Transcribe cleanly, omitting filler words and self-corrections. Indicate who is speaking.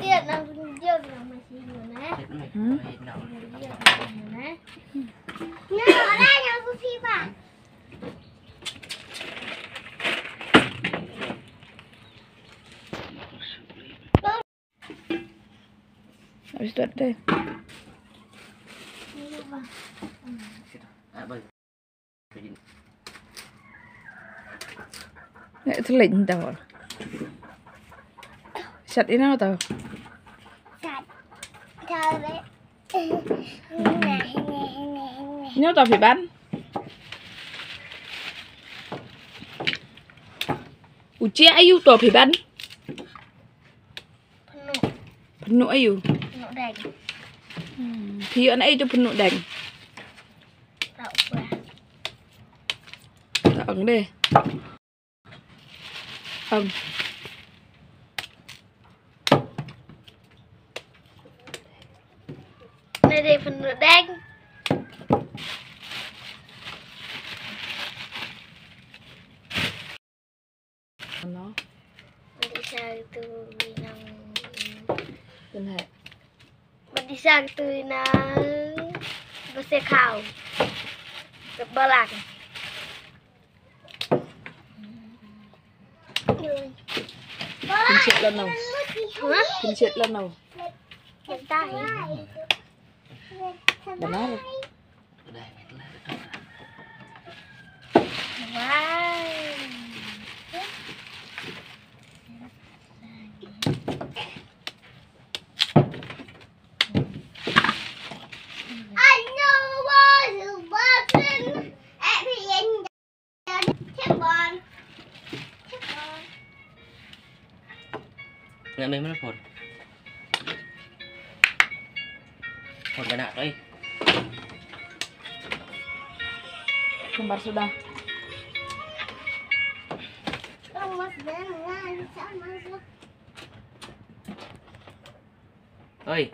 Speaker 1: tiệt nào chưa là mà xí nữa nè. Nhớ ở đây nào có phi bạn.
Speaker 2: Habis itu ada. Nek teling tau. Sat ini apa tau?
Speaker 1: Sat. Chờ đấy.
Speaker 2: Nhớ tao phải bán. Uci ayu tao phải bán. Penuh ayu.
Speaker 1: Penuh daging.
Speaker 2: Thì anh ấy cho penuh daging.
Speaker 1: Tahu gua.
Speaker 2: Tak deh.
Speaker 1: Này đây penuh daging.
Speaker 2: Nó.
Speaker 1: Bisa itu binang.
Speaker 2: Benar.
Speaker 1: Bisa itu binang. Bersih kau. Kebelang.
Speaker 2: Pencet lần nào.
Speaker 1: Hả?
Speaker 2: Pencet lần nào.
Speaker 1: Hiện tại.
Speaker 2: Benar.
Speaker 1: Wow. I know what is working. Everything. Come on.
Speaker 3: Nggak main mana phone? Phone kena tuh.
Speaker 2: Kembar sudah.
Speaker 3: Oi.